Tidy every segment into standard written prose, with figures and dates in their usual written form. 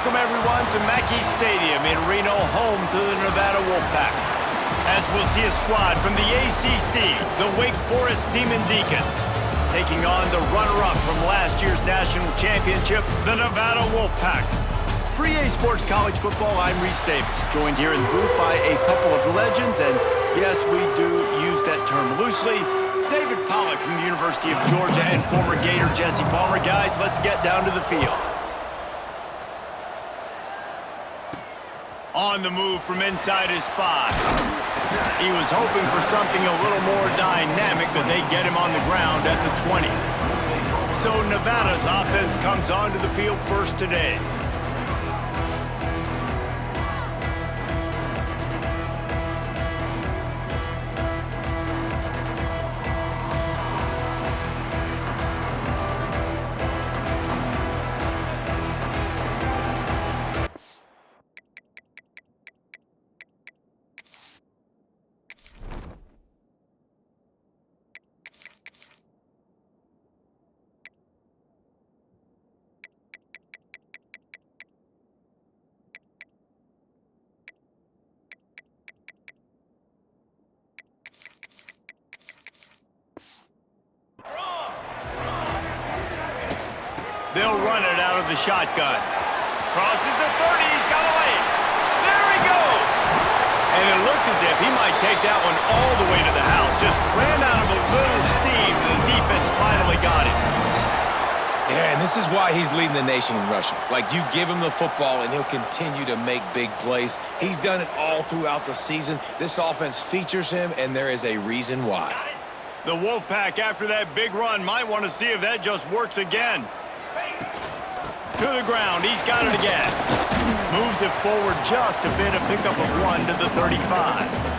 Welcome, everyone, to Mackey Stadium in Reno, home to the Nevada Wolfpack. As we'll see a squad from the ACC, the Wake Forest Deacons, taking on the runner-up from last year's national championship, the Nevada Wolfpack. For EA Sports College Football, I'm Reese Davis, joined here in the booth by a couple of legends, and yes, we do use that term loosely. David Pollack from the University of Georgia and former Gator Jesse Palmer. Guys, let's get down to the field. On the move from inside his 5. He was hoping for something a little more dynamic, but they get him on the ground at the 20. So Nevada's offense comes onto the field first today. They'll run it out of the shotgun. Crosses the 30, he's got a lane. There he goes! And it looked as if he might take that one all the way to the house. Just ran out of a little steam, and the defense finally got it. Yeah, and this is why he's leading the nation in rushing. Like, you give him the football, and he'll continue to make big plays. He's done it all throughout the season. This offense features him, and there is a reason why. The Wolfpack, after that big run, might want to see if that just works again. To the ground, he's got it again. Moves it forward just a bit, a pickup of 1 to the 35.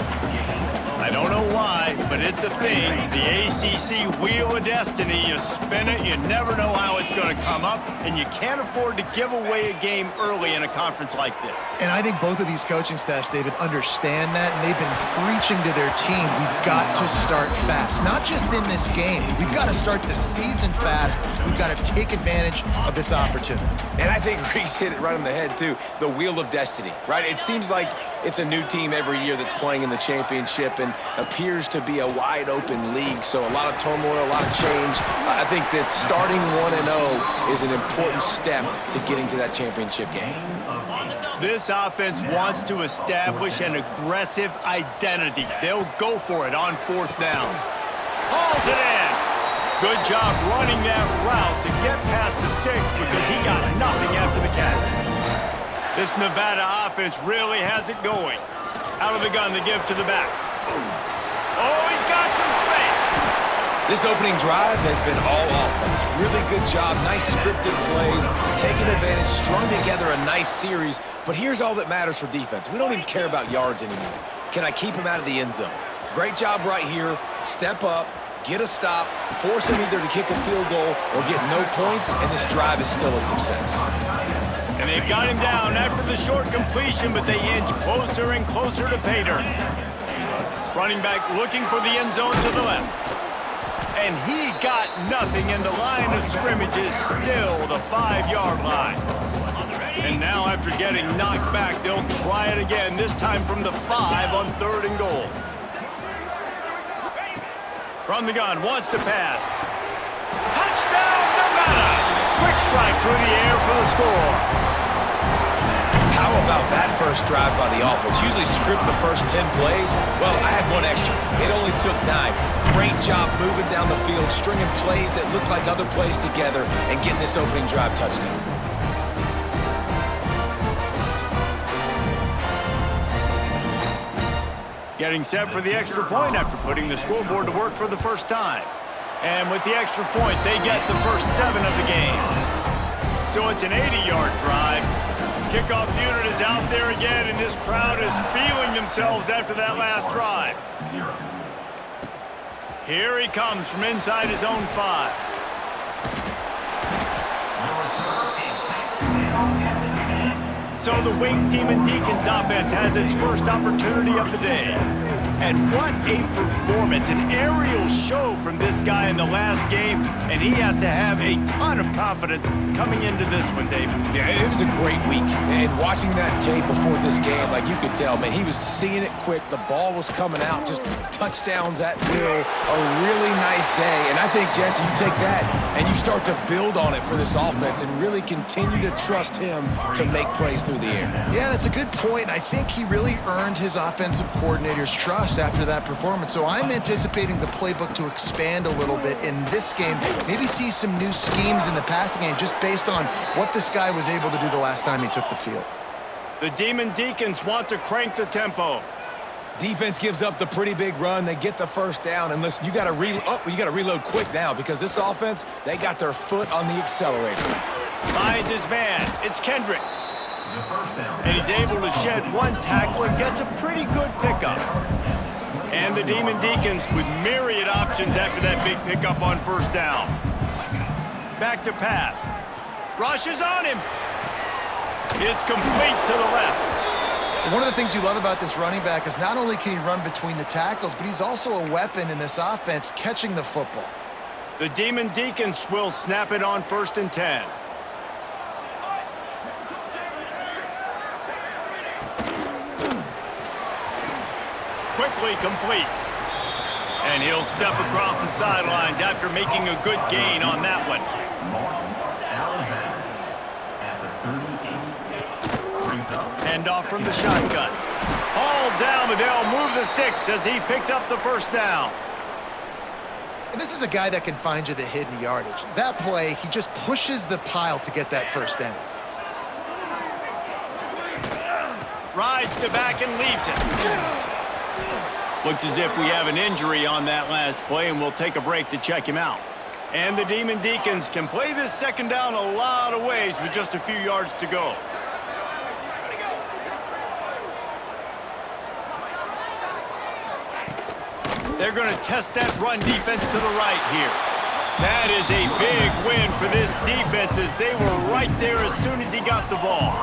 I don't know why, but it's a thing. The ACC Wheel of Destiny, you spin it, you never know how it's going to come up, and you can't afford to give away a game early in a conference like this. And I think both of these coaching staffs, David, understand that, and they've been preaching to their team, we've got to start fast. Not just in this game. We've got to start the season fast. We've got to take advantage of this opportunity. And I think Reese hit it right on the head, too. The Wheel of Destiny, right? It seems like it's a new team every year that's playing in the championship and appears to be a wide-open league, so a lot of turmoil, a lot of change. I think that starting 1-0 is an important step to getting to that championship game. This offense wants to establish an aggressive identity. They'll go for it on 4th down. Hauls it in. Good job running that route to get past the sticks because he got nothing after the catch. This Nevada offense really has it going. Out of the gun to give to the back. Oh, he's got some space. This opening drive has been all offense. Really good job, nice scripted plays, taking advantage, strung together a nice series. But here's all that matters for defense. We don't even care about yards anymore. Can I keep him out of the end zone? Great job right here. Step up, get a stop, force him either to kick a field goal or get no points, and this drive is still a success. And they've got him down after the short completion, but they inch closer and closer to pay dirt. Running back looking for the end zone to the left. And he got nothing, and the line of scrimmage is still the 5-yard line. And now after getting knocked back, they'll try it again, this time from the 5 on 3rd and goal. From the gun, wants to pass. Touchdown, Nevada! Quick strike through the air for the score. How about that first drive by the offense? Usually script the first 10 plays. Well, I had one extra. It only took 9. Great job moving down the field, stringing plays that look like other plays together, and getting this opening drive touchdown. Getting set for the extra point after putting the scoreboard to work for the first time. And with the extra point, they get the first 7 of the game. So it's an 80-yard drive. Kickoff unit is out there again, and this crowd is feeling themselves after that last drive. Here he comes from inside his own 5. So the Wake Demon Deacons offense has its first opportunity of the day. And what a performance, an aerial show from this guy in the last game, and he has to have a ton of confidence coming into this one, David. Yeah, it was a great week, and watching that tape before this game, like you could tell, man, he was seeing it quick. The ball was coming out, just touchdowns at will. A really nice day, and I think, Jesse, you take that and you start to build on it for this offense and really continue to trust him to make plays through the air. Yeah, that's a good point. I think he really earned his offensive coordinator's trust after that performance. So I'm anticipating the playbook to expand a little bit in this game, maybe see some new schemes in the passing game just based on what this guy was able to do the last time he took the field. The Demon Deacons want to crank the tempo. Defense gives up the pretty big run. They get the first down. And listen, you got to reload quick now because this offense, they got their foot on the accelerator. Finds his man. It's Kendricks. And he's able to shed one tackle and gets a pretty good pickup. And the Demon Deacons with myriad options after that big pickup on first down. Back to pass. Rushes on him. It's complete to the left. One of the things you love about this running back is not only can he run between the tackles, but he's also a weapon in this offense catching the football. The Demon Deacons will snap it on 1st and 10. Quickly complete. And he'll step across the sidelines after making a good gain on that one. Hand off from the shotgun. All down, but they'll move the sticks as he picks up the first down. And this is a guy that can find you the hidden yardage. That play, he just pushes the pile to get that first down. Rides the back and leaves it. Looks as if we have an injury on that last play, and we'll take a break to check him out. And the Demon Deacons can play this second down a lot of ways with just a few yards to go. They're going to test that run defense to the right here. That is a big win for this defense as they were right there as soon as he got the ball.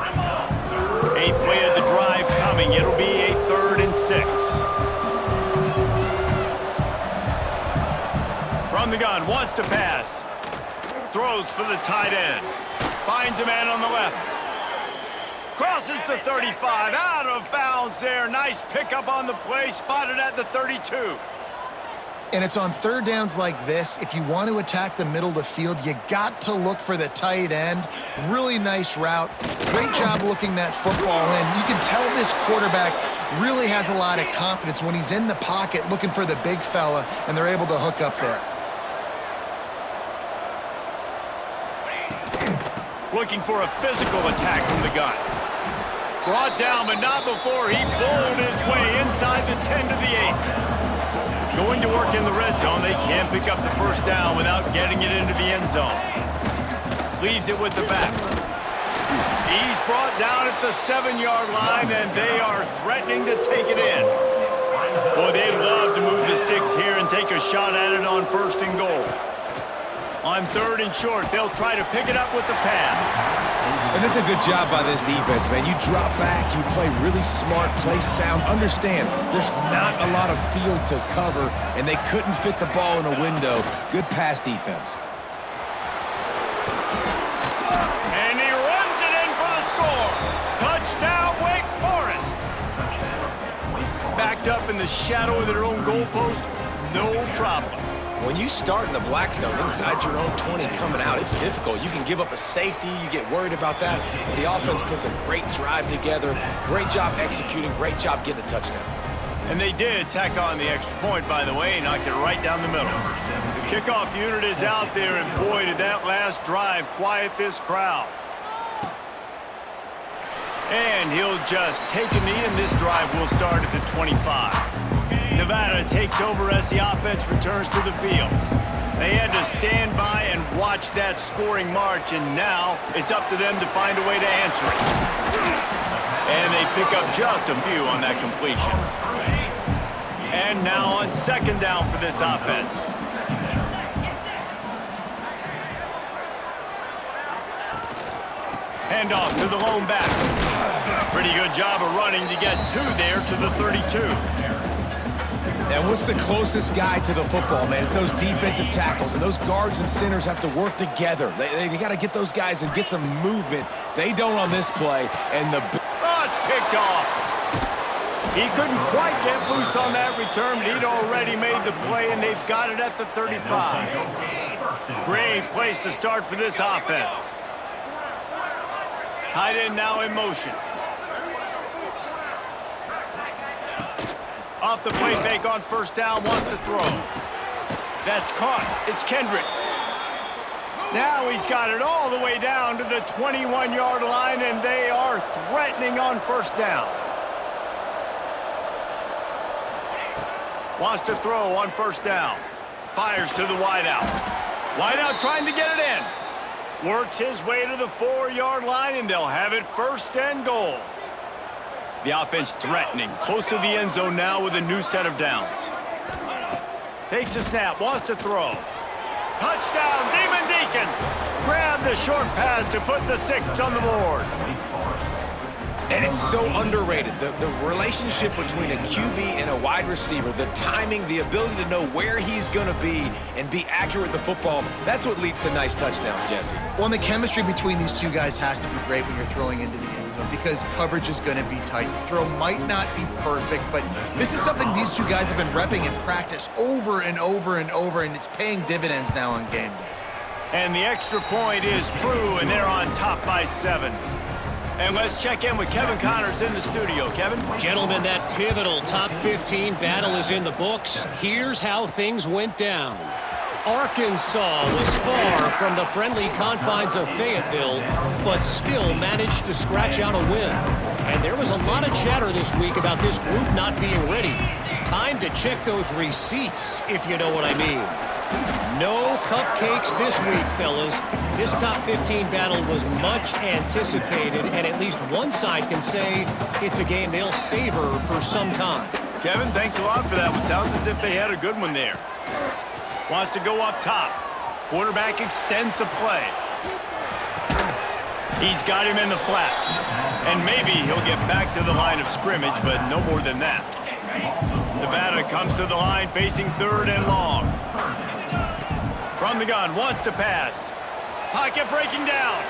8th play of the drive coming. It'll be a 3rd and 6. From the gun, wants to pass. Throws for the tight end. Finds a man on the left. Crosses the 35, out of bounds there. Nice pickup on the play, spotted at the 32. And it's on third downs like this. If you want to attack the middle of the field, you got to look for the tight end. Really nice route. Great job looking that football in. You can tell this quarterback really has a lot of confidence when he's in the pocket looking for the big fella, and they're able to hook up there. Looking for a physical attack from the gun. Brought down, but not before he bowled his way inside the 10 to the 8. Going to work in the red zone, they can't pick up the first down without getting it into the end zone. Leaves it with the back. He's brought down at the 7-yard line, and they are threatening to take it in. Boy, they'd love to move the sticks here and take a shot at it on 1st and goal. On 3rd and short, they'll try to pick it up with the pass. And that's a good job by this defense, man. You drop back, you play really smart, play sound. Understand, there's not a lot of field to cover, and they couldn't fit the ball in a window. Good pass defense. And he runs it in for the score. Touchdown, Wake Forest. Backed up in the shadow of their own goalpost, no problem. When you start in the black zone inside your own 20 coming out, it's difficult. You can give up a safety. You get worried about that. But the offense puts a great drive together. Great job executing. Great job getting a touchdown. And they did tack on the extra point, by the way, knocked it right down the middle. The kickoff unit is out there, and boy, did that last drive quiet this crowd. And he'll just take a knee, and this drive will start at the 25. Nevada takes over as the offense returns to the field. They had to stand by and watch that scoring march, and now it's up to them to find a way to answer it. And they pick up just a few on that completion. And now on 2nd down for this offense. Hand off to the lone back. Pretty good job of running to get 2 there to the 32. And what's the closest guy to the football, man? It's those defensive tackles, and those guards and centers have to work together. They got to get those guys and get some movement. They don't on this play, and the... Oh, it's picked off. He couldn't quite get loose on that return, but he'd already made the play, and they've got it at the 35. Great place to start for this offense. Tight end now in motion. Off the play fake on first down, wants to throw. That's caught. It's Kendricks. Now he's got it all the way down to the 21-yard line, and they are threatening on first down. Wants to throw on first down. Fires to the wideout. Wideout trying to get it in. Works his way to the 4-yard line, and they'll have it first and goal. The offense threatening, close to the end zone now with a new set of downs. Takes a snap, wants to throw. Touchdown, Demon Deacons! Grab the short pass to put the 6 on the board. And it's so underrated, the relationship between a QB and a wide receiver, the timing, the ability to know where he's going to be and be accurate with the football, that's what leads to nice touchdowns, Jesse. Well, and the chemistry between these two guys has to be great when you're throwing into the end zone because coverage is going to be tight. The throw might not be perfect, but this is something these two guys have been repping in practice over and over and over, and it's paying dividends now on game day. And the extra point is true, and they're on top by 7. And let's check in with Kevin Connors in the studio. Kevin? Gentlemen, that pivotal top 15 battle is in the books. Here's how things went down. Arkansas was far from the friendly confines of Fayetteville, but still managed to scratch out a win. And there was a lot of chatter this week about this group not being ready. Time to check those receipts, if you know what I mean. No cupcakes this week, fellas. This top 15 battle was much anticipated, and at least one side can say it's a game they'll savor for some time. Kevin, thanks a lot for that one. Sounds as if they had a good one there. Wants to go up top. Quarterback extends the play. He's got him in the flat. And maybe he'll get back to the line of scrimmage, but no more than that. Nevada comes to the line facing 3rd and long. From the gun, wants to pass. Pocket breaking down.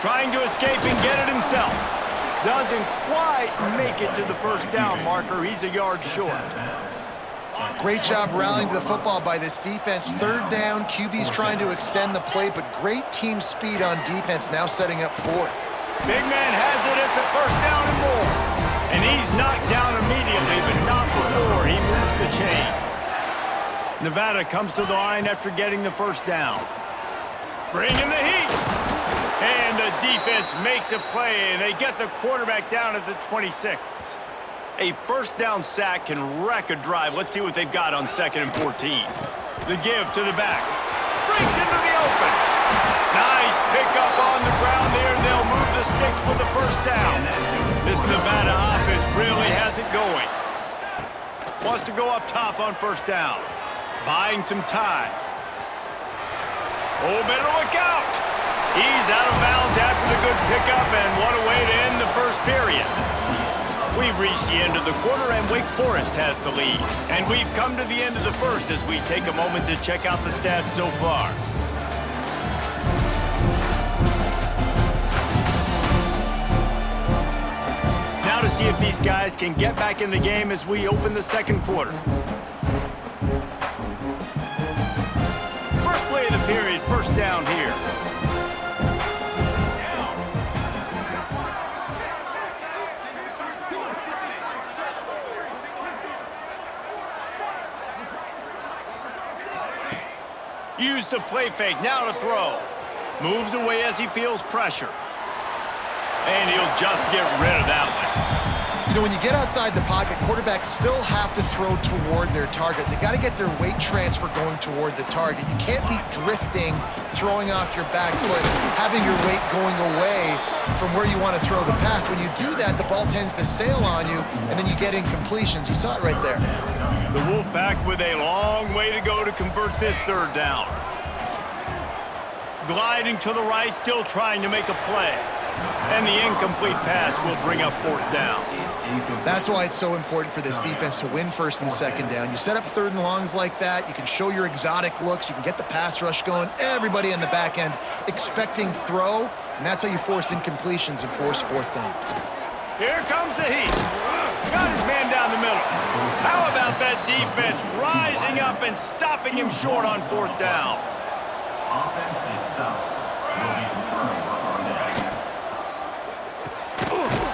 Trying to escape and get it himself. Doesn't quite make it to the first down marker. He's a yard short. Great job rallying to the football by this defense. 3rd down, QB's trying to extend the play, but great team speed on defense, now setting up 4th. Big man has it. It's a first down and more. And he's knocked down immediately, but not before he moves the chains. Nevada comes to the line after getting the first down. Bring in the heat. And the defense makes a play, and they get the quarterback down at the 26. A first down sack can wreck a drive. Let's see what they've got on 2nd and 14. The give to the back. Breaks into the open. Nice pickup on the ground there, and they'll move the sticks with the first down. This Nevada offense really has it going. Wants to go up top on first down. Buying some time. Oh, better look out. He's out of bounds after the good pickup, and what a way to end the first period. We've reached the end of the quarter, and Wake Forest has the lead. And we've come to the end of the first as we take a moment to check out the stats so far. Now to see if these guys can get back in the game as we open the second quarter. First play of the period, first down here. Use the play fake, now to throw. Moves away as he feels pressure. And he'll just get rid of that one. You know, when you get outside the pocket, quarterbacks still have to throw toward their target. They got to get their weight transfer going toward the target. You can't be drifting, throwing off your back foot, having your weight going away from where you want to throw the pass. When you do that, the ball tends to sail on you, and then you get incompletions. You saw it right there. The Wolfpack with a long way to go to convert this third down. Gliding to the right, still trying to make a play. And the incomplete pass will bring up 4th down. That's why it's so important for this defense to win 1st and 2nd down. You set up 3rd and longs like that, you can show your exotic looks, you can get the pass rush going, everybody in the back end expecting throw, and that's how you force incompletions and force 4th downs. Here comes the heat. Got his man down the middle. How about that defense rising up and stopping him short on 4th down? Offense is stopped. Will be returned on down.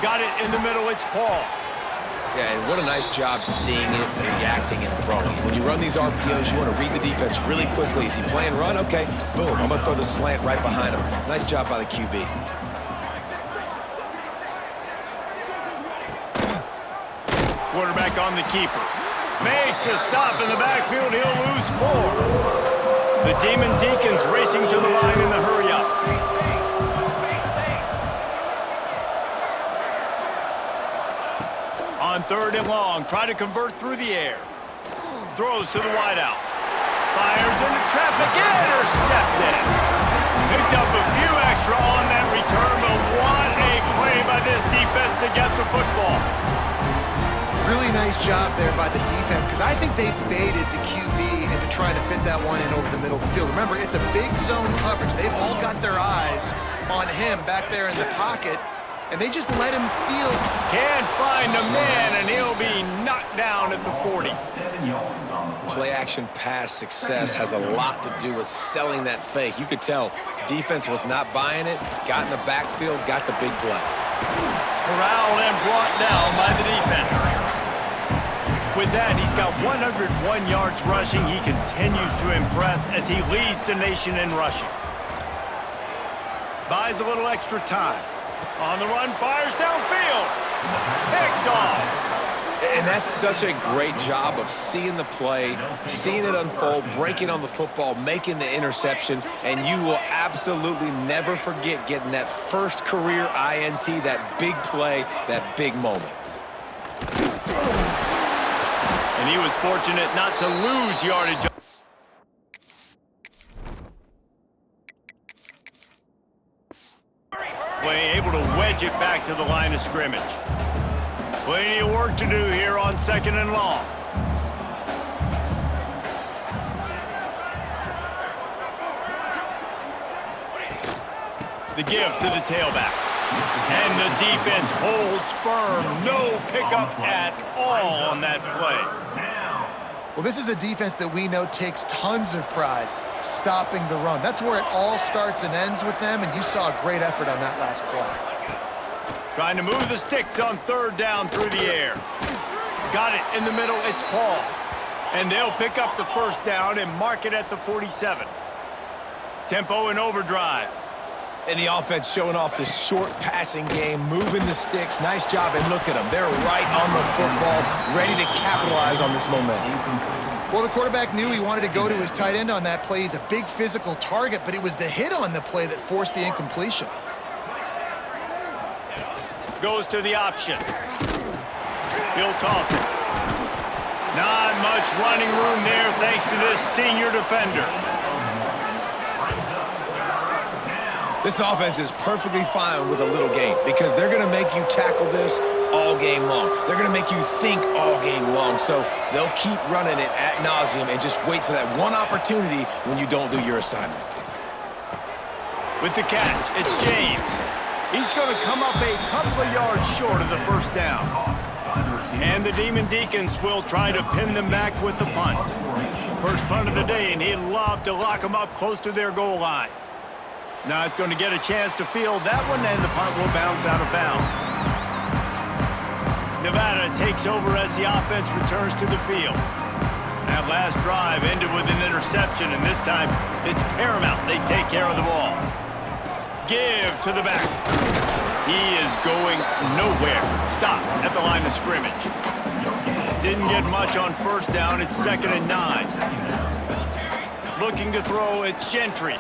Got it in the middle, it's Paul. Yeah, and what a nice job seeing it, reacting, and throwing. When you run these RPOs, you want to read the defense really quickly. Is he playing run? Okay, boom, I'm going to throw the slant right behind him. Nice job by the QB. Quarterback on the keeper. Makes a stop in the backfield, he'll lose 4. The Demon Deacons racing to the line in the hurry-up. On 3rd and long, try to convert through the air. Throws to the wideout. Fires into traffic, intercepted. Picked up a few extra on that return, but what a play by this defense to get the football. Really nice job there by the defense, because I think they baited the QB into trying to fit that one in over the middle of the field. Remember, it's a big zone coverage. They've all got their eyes on him back there in the pocket, and they just let him feel. Can't find a man, and he'll be knocked down at the 40. 7 yards on the play. Play action pass success has a lot to do with selling that fake. You could tell defense was not buying it, got in the backfield, got the big play. Corralled and brought down by the defense. With that, he's got 101 yards rushing. He continues to impress as he leads the nation in rushing. Buys a little extra time. On the run, fires downfield. Picked off. And that's such a great job of seeing the play, seeing it unfold, breaking on the football, making the interception, and you will absolutely never forget getting that first career INT, that big play, that big moment. And he was fortunate not to lose yardage. Able to wedge it back to the line of scrimmage. Plenty of work to do here on 2nd and long. The give to the tailback. And the defense holds firm. No pickup at all on that play. Well, this is a defense that we know takes tons of pride stopping the run. That's where it all starts and ends with them, and you saw a great effort on that last play. Trying to move the sticks on 3rd down through the air. Got it in the middle, it's Paul. And they'll pick up the 1st down and mark it at the 47. Tempo and overdrive. And the offense showing off this short passing game, moving the sticks. Nice job, and look at them. They're right on the football, ready to capitalize on this momentum. Well, the quarterback knew he wanted to go to his tight end on that play. He's a big physical target, but it was the hit on the play that forced the incompletion. Goes to the option. He'll toss it. Not much running room there thanks to this senior defender. This offense is perfectly fine with a little game because they're going to make you tackle this all game long. They're going to make you think all game long, so they'll keep running it ad nauseum and just wait for that one opportunity when you don't do your assignment. With the catch, it's James. He's going to come up a couple of yards short of the 1st down. And the Demon Deacons will try to pin them back with the punt. First punt of the day, and he'd love to lock them up close to their goal line. Not going to get a chance to field that one, and the punt will bounce out of bounds. Nevada takes over as the offense returns to the field. That last drive ended with an interception, and this time it's paramount they take care of the ball. Give to the back. He is going nowhere. Stop at the line of scrimmage. Didn't get much on 1st down. It's 2nd and 9. Looking to throw, it's Gentry.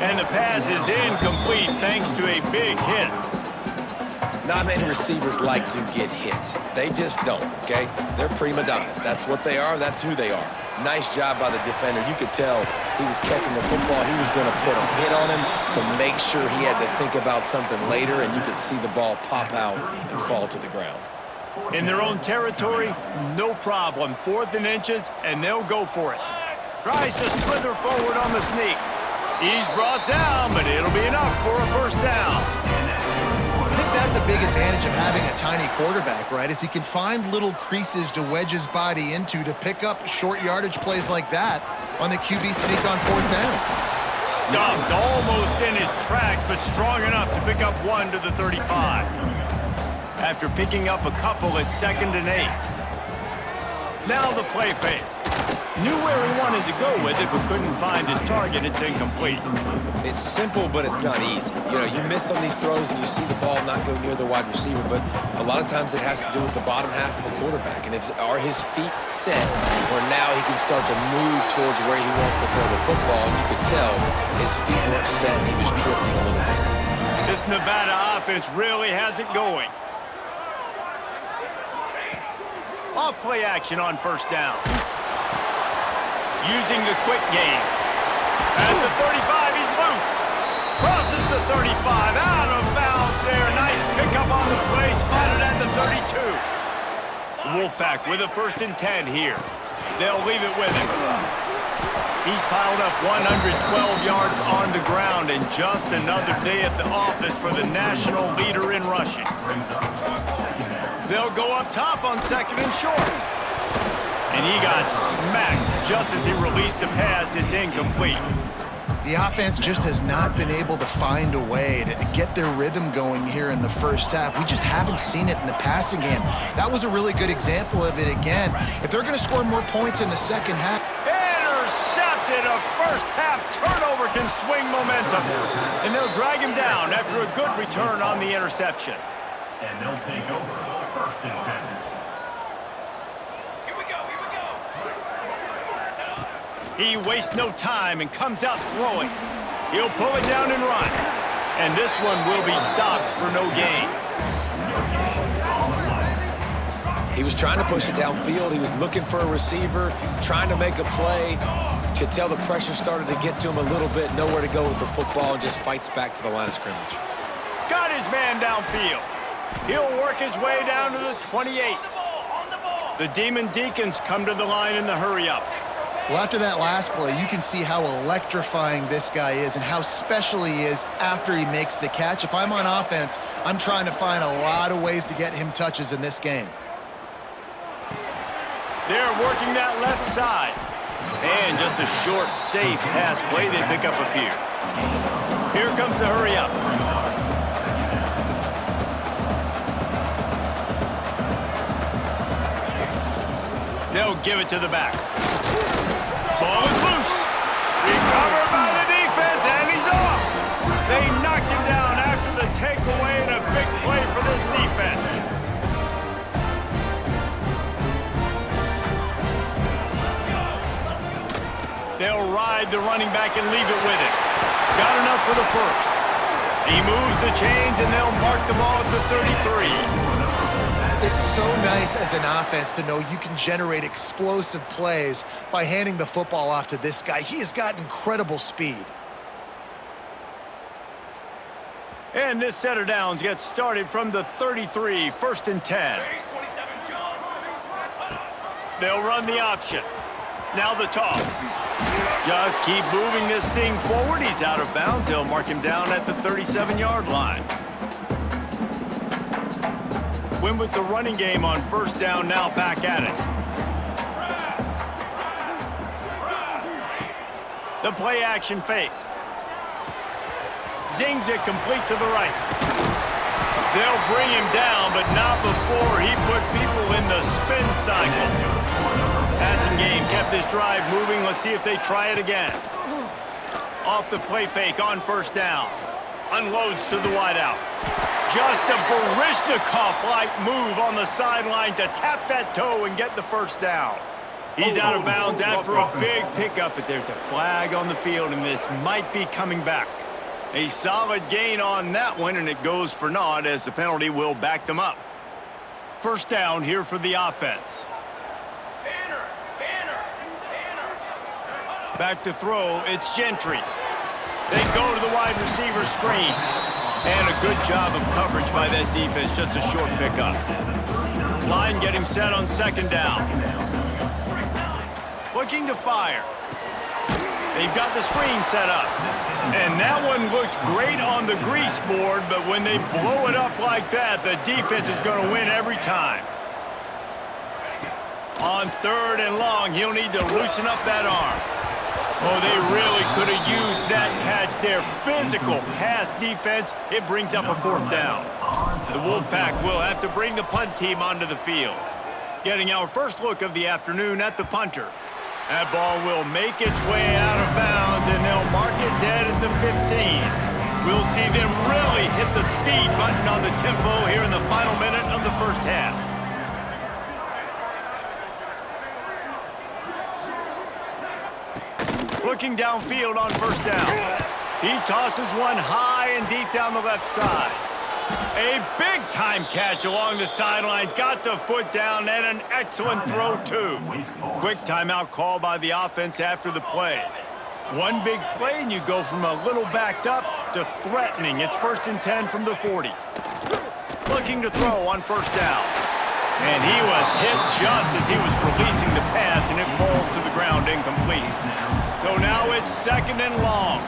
And the pass is incomplete thanks to a big hit. Not many receivers like to get hit. They just don't, okay? They're prima donnas. That's what they are. That's who they are. Nice job by the defender. You could tell he was catching the football. He was going to put a hit on him to make sure he had to think about something later, and you could see the ball pop out and fall to the ground. In their own territory, no problem. 4th and inches, and they'll go for it. Tries to slither forward on the sneak. He's brought down, but it'll be enough for a first down. I think that's a big advantage of having a tiny quarterback, right? Is he can find little creases to wedge his body into to pick up short yardage plays like that on the QB sneak on 4th down. Stuffed almost in his tracks, but strong enough to pick up 1 to the 35. After picking up a couple at 2nd and 8. Now the play fake. Knew where he wanted to go with it, but couldn't find his target. It's incomplete. It's simple, but it's not easy. You know, you miss on these throws and you see the ball not go near the wide receiver, but a lot of times it has to do with the bottom half of a quarterback. And are his feet set where now he can start to move towards where he wants to throw the football? And you could tell his feet weren't set and he was drifting a little bit. This Nevada offense really has it going. Off play action on 1st down. Using the quick game. At the 35, he's loose. Crosses the 35, out of bounds there. Nice pickup on the play, spotted at the 32. Wolfpack with a 1st and 10 here. They'll leave it with him. He's piled up 112 yards on the ground, and just another day at the office for the national leader in rushing. They'll go up top on 2nd and short. And he got smacked just as he released the pass. It's incomplete. The offense just has not been able to find a way to get their rhythm going here in the first half. We just haven't seen it in the passing game. That was a really good example of it again. If they're going to score more points in the second half. Intercepted. A first half turnover can swing momentum. And they'll drag him down after a good return on the interception. And they'll take over 1st and 10. He wastes no time and comes out throwing. He'll pull it down and run. And this one will be stopped for no gain. He was trying to push it downfield. He was looking for a receiver, trying to make a play. Could tell the pressure started to get to him a little bit. Nowhere to go with the football and just fights back to the line of scrimmage. Got his man downfield. He'll work his way down to the 28. The Deacons come to the line in the hurry-up. Well, after that last play, you can see how electrifying this guy is and how special he is after he makes the catch. If I'm on offense, I'm trying to find a lot of ways to get him touches in this game. They're working that left side. And just a short, safe pass play. They pick up a few. Here comes the hurry-up. They'll give it to the back. Ball is loose. Recovered by the defense, and he's off. They knocked him down after the takeaway, and a big play for this defense. They'll ride the running back and leave it with him. Got enough for the first. He moves the chains, and they'll mark the ball at the 33. It's so nice as an offense to know you can generate explosive plays by handing the football off to this guy. He has got incredible speed. And this set of downs gets started from the 33, 1st and 10. They'll run the option. Now the toss. Just keep moving this thing forward. He's out of bounds. They'll mark him down at the 37-yard line. Win with the running game on 1st down, now back at it. The play action fake. Zings it complete to the right. They'll bring him down, but not before he put people in the spin cycle. Passing game kept his drive moving. Let's see if they try it again. Off the play fake on 1st down. Unloads to the wideout. Just a Baryshnikov-like move on the sideline to tap that toe and get the 1st down. He's out of bounds after a big pickup, but there's a flag on the field, and this might be coming back. A solid gain on that one, and it goes for naught as the penalty will back them up. First down here for the offense. Back to throw, it's Gentry. They go to the wide receiver screen. And a good job of coverage by that defense, just a short pickup. Line getting set on second down. Looking to fire. They've got the screen set up. And that one looked great on the grease board, but when they blow it up like that, the defense is going to win every time. On third and long, he'll need to loosen up that arm. Oh, they really could have used that catch there. Physical pass defense. It brings up a fourth down. The Wolfpack will have to bring the punt team onto the field. Getting our first look of the afternoon at the punter. That ball will make its way out of bounds, and they'll mark it dead at the 15. We'll see them really hit the speed button on the tempo here in the final minute of the first half. Looking downfield on first down. He tosses one high and deep down the left side. A big-time catch along the sidelines. Got the foot down and an excellent throw, too. Quick timeout call by the offense after the play. One big play and you go from a little backed up to threatening. It's 1st and 10 from the 40. Looking to throw on first down. And he was hit just as he was releasing the pass, and it falls to the ground incomplete. So now it's 2nd and long.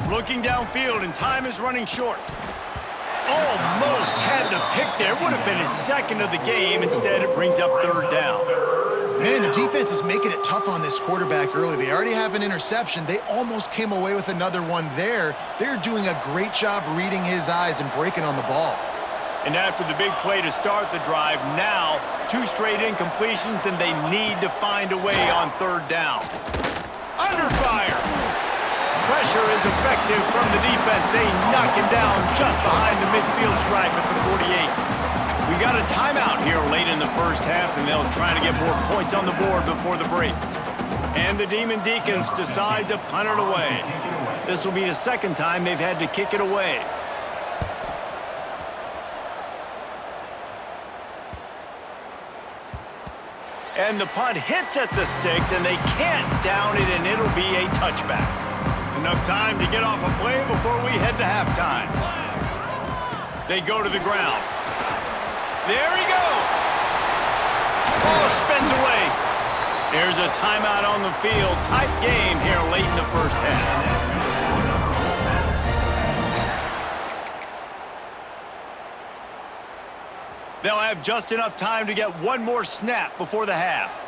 Looking downfield, and time is running short. Almost had the pick there. Would have been his 2nd of the game. Instead, it brings up 3rd down. Man, the defense is making it tough on this quarterback early. They already have an interception. They almost came away with another one there. They're doing a great job reading his eyes and breaking on the ball. And after the big play to start the drive, now 2 straight incompletions, and they need to find a way on 3rd down. Under fire. Pressure is effective from the defense. They knock him down just behind the midfield stripe at the 48. We got a timeout here late in the first half, and they'll try to get more points on the board before the break. And the Demon Deacons decide to punt it away. This will be the 2nd time they've had to kick it away. And the punt hits at the 6, and they can't down it, and it'll be a touchback. Enough time to get off a play before we head to halftime. They go to the ground. There he goes. Ball spins away. There's a timeout on the field. Tight game here late in the first half. They'll have just enough time to get one more snap before the half.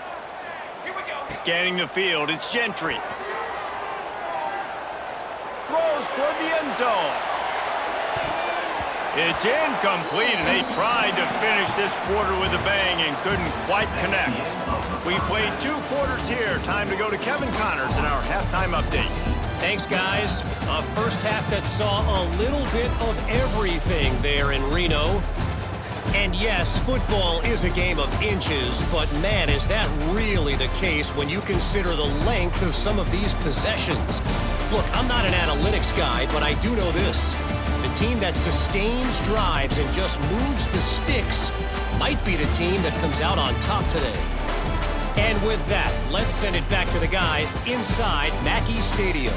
Scanning the field, it's Gentry. Throws toward the end zone. It's incomplete, and they tried to finish this quarter with a bang and couldn't quite connect. We played 2 quarters here. Time to go to Kevin Connors in our halftime update. Thanks, guys. A first half that saw a little bit of everything there in Reno. And yes, football is a game of inches, but man, is that really the case when you consider the length of some of these possessions. Look, I'm not an analytics guy, but I do know this. The team that sustains drives and just moves the sticks might be the team that comes out on top today. And with that, let's send it back to the guys inside Mackey Stadium.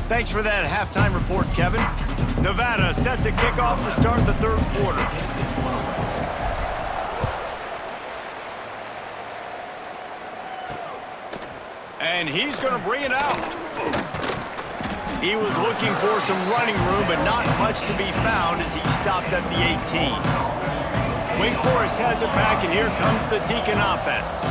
Thanks for that halftime report, Kevin. Nevada set to kick off to start the 3rd quarter. And he's going to bring it out. He was looking for some running room, but not much to be found as he stopped at the 18. Wake Forest has it back, and here comes the Deacon offense.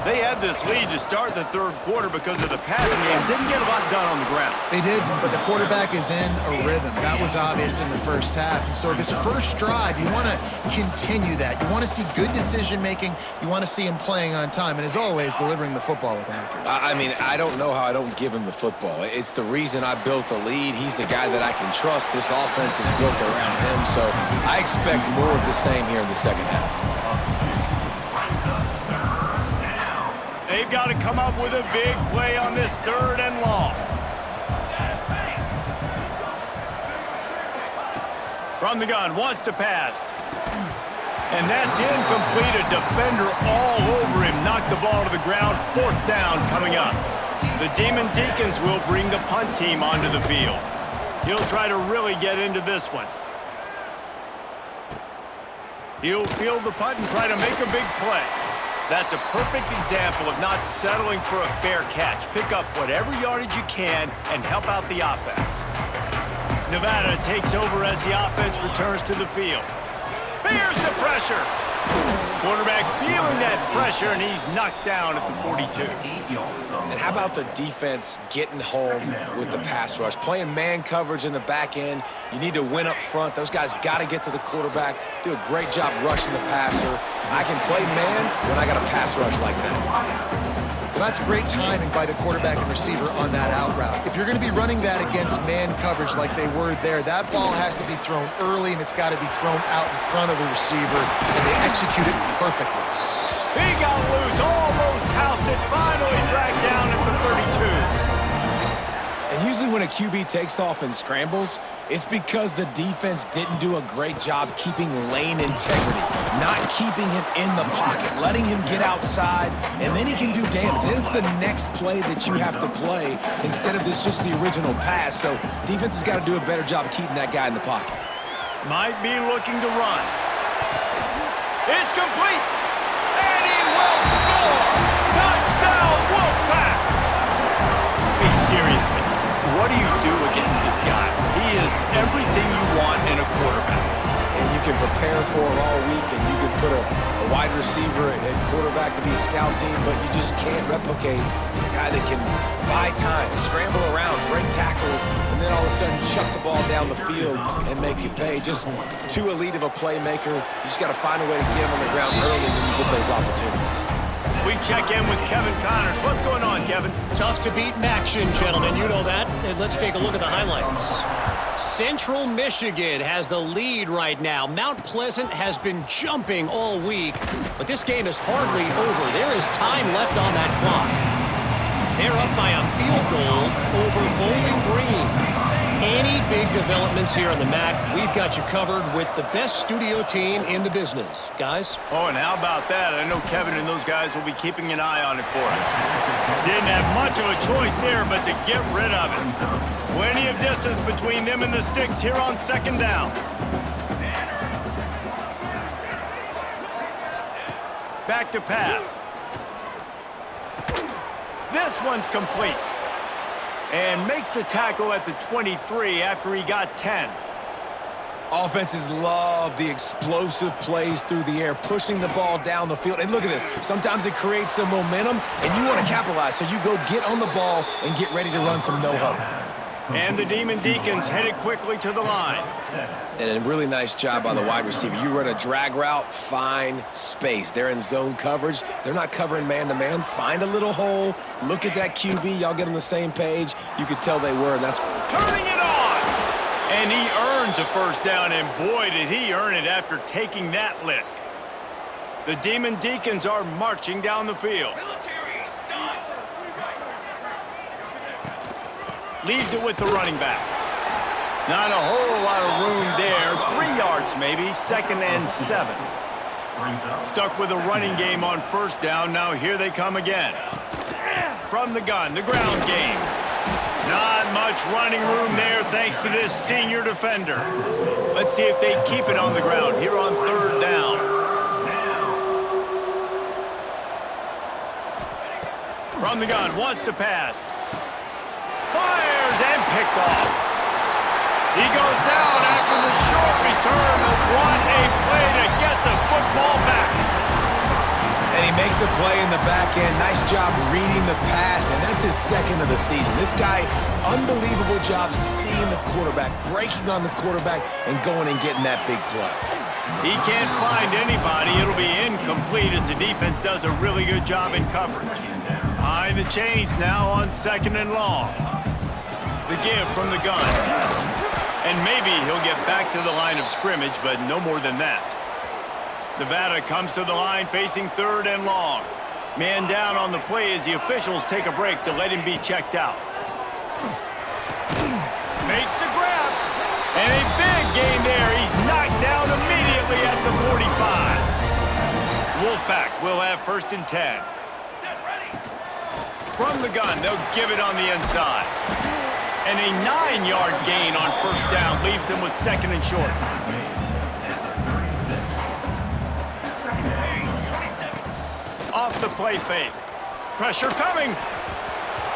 They had this lead to start the 3rd quarter because of the passing game. Didn't get a lot done on the ground. They did, but the quarterback is in a rhythm. That was obvious in the first half. And so this first drive, you want to continue that. You want to see good decision-making. You want to see him playing on time. And as always, delivering the football with accuracy. I mean, I don't know how I don't give him the football. It's the reason I built the lead. He's the guy that I can trust. This offense is built around him. So I expect more of the same here in the second half. got to come up with a big play on this 3rd and long. From the gun, wants to pass. And that's incomplete. A defender all over him. Knocked the ball to the ground. 4th down coming up. The Demon Deacons will bring the punt team onto the field. He'll try to really get into this one. He'll field the punt and try to make a big play. That's a perfect example of not settling for a fair catch. Pick up whatever yardage you can and help out the offense. Nevada takes over as the offense returns to the field. Bears the pressure. Quarterback feeling that pressure, and he's knocked down at the 42. And how about the defense getting home with the pass rush? Playing man coverage in the back end. You need to win up front. Those guys got to get to the quarterback. Do a great job rushing the passer. I can play man when I got a pass rush like that. Well, that's great timing by the quarterback and receiver on that out route. If you're going to be running that against man coverage like they were there, that ball has to be thrown early, and it's got to be thrown out in front of the receiver, and they execute it perfectly. He got loose, almost housed it, finally dragged down at the 32. And usually when a QB takes off and scrambles, it's because the defense didn't do a great job keeping lane integrity, not keeping him in the pocket, letting him get outside, and then he can do damage. Then it's the next play that you have to play instead of this just the original pass. So defense has got to do a better job of keeping that guy in the pocket. Might be looking to run. It's complete, and he will score! Touchdown, Wolfpack! Hey, seriously, what do you do against this guy? He is everything you want in a quarterback. And you can prepare for him all week, and you can put a wide receiver at quarterback to be scouting, but you just can't replicate a guy that can buy time, scramble around, break tackles, and then all of a sudden chuck the ball down the field and make you pay. Just too elite of a playmaker. You just got to find a way to get him on the ground early when you get those opportunities. We check in with Kevin Connors. What's going on, Kevin? Tough to beat action, gentlemen. You know that. And let's take a look at the highlights. Central Michigan has the lead right now. Mount Pleasant has been jumping all week, but this game is hardly over. There is time left on that clock. They're up by a field goal over Bowling Green. Any big developments here on the MAC, we've got you covered with the best studio team in the business. Guys? Oh, and how about that? I know Kevin and those guys will be keeping an eye on it for us. Didn't have much of a choice there, but to get rid of it. Plenty of distance between them and the sticks here on 2nd down. Back to pass. This one's complete. And makes the tackle at the 23 after he got 10. Offenses love the explosive plays through the air, pushing the ball down the field. And look at this. Sometimes it creates some momentum, and you want to capitalize. So you go get on the ball and get ready to run some no-huddle. And the Demon Deacons headed quickly to the line. And a really nice job by the wide receiver. You run a drag route, find space. They're in zone coverage. They're not covering man-to-man. Find a little hole. Look at that QB. Y'all get on the same page. You could tell they were, and that's turning it on. And he earns a 1st down, and boy, did he earn it after taking that lick. The Demon Deacons are marching down the field. Leaves it with the running back. Not a whole lot of room there. 3 yards maybe, 2nd and 7. Stuck with a running game on 1st down. Now here they come again. From the gun, the ground game. Not much running room there thanks to this senior defender. Let's see if they keep it on the ground here on 3rd down. From the gun, wants to pass. Fires and picked off. He goes down after the short return. What a play to get the football back. And he makes a play in the back end. Nice job reading the pass, and that's his 2nd of the season. This guy, unbelievable job seeing the quarterback, breaking on the quarterback, and going and getting that big play. He can't find anybody. It'll be incomplete as the defense does a really good job in coverage. Behind the chains now on 2nd and long. The give from the gun. And maybe he'll get back to the line of scrimmage, but no more than that. Nevada comes to the line facing 3rd and long. Man down on the play as the officials take a break to let him be checked out. Makes the grab. And a big gain there. He's knocked down immediately at the 45. Wolfpack will have 1st and 10. From the gun, they'll give it on the inside. And a 9-yard gain on 1st down leaves them with 2nd and short. Off the play fake. Pressure coming.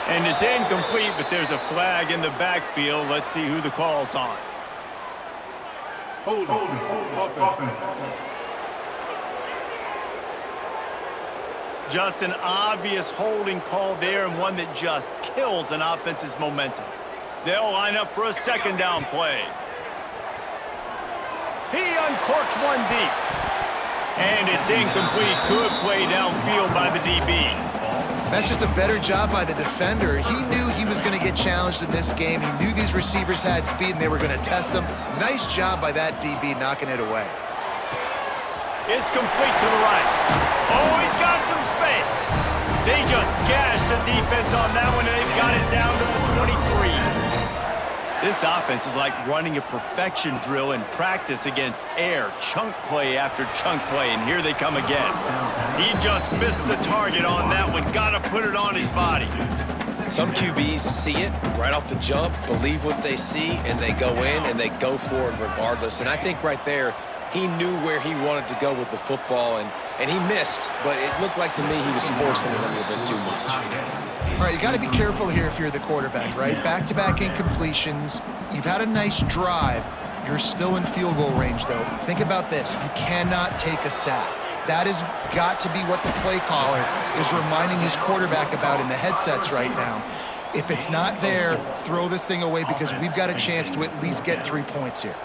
And it's incomplete, but there's a flag in the backfield. Let's see who the call's on. Hold on. Just an obvious holding call there, and one that just kills an offense's momentum. They'll line up for a 2nd down play. He uncorks one deep. And it's incomplete. Good play downfield by the DB. That's just a better job by the defender. He knew he was going to get challenged in this game. He knew these receivers had speed and they were going to test him. Nice job by that DB knocking it away. It's complete to the right. Oh, he's got some space. They just gashed the defense on that one, and they've got it down to the 23. This offense is like running a perfection drill in practice against air. Chunk play after chunk play, and here they come again. He just missed the target on that one. Got to put it on his body. Some QBs see it right off the jump, believe what they see, and they go in and they go for it regardless. And I think right there, he knew where he wanted to go with the football, and he missed, but it looked like to me he was forcing it a little bit too much. All right, you got to be careful here if you're the quarterback, right? Back-to-back incompletions. You've had a nice drive. You're still in field goal range, though. Think about this. You cannot take a sack. That has got to be what the play caller is reminding his quarterback about in the headsets right now. If it's not there, throw this thing away because we've got a chance to at least get 3 points here.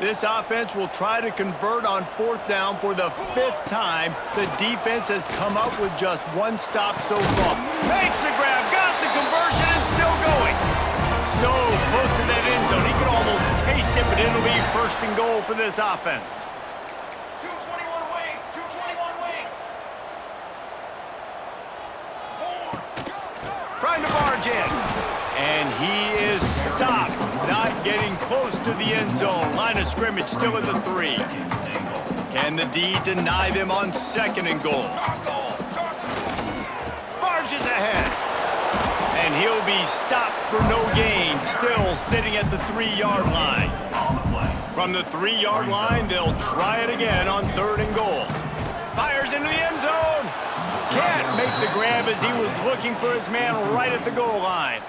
This offense will try to convert on 4th down for the 5th time. The defense has come up with just one stop so far. Makes the grab, got the conversion, and still going. So close to that end zone. He could almost taste it, but it'll be 1st and goal for this offense. 221 wing, 221 wing. 4, Trying to barge in. And he is stopped. Not getting close to the end zone. Line of scrimmage still at the 3. Can the D deny them on 2nd and goal? Barges ahead. And he'll be stopped for no gain. Still sitting at the 3-yard line. From the 3-yard line, they'll try it again on 3rd and goal. Fires into the end zone. Can't make the grab as he was looking for his man right at the goal line.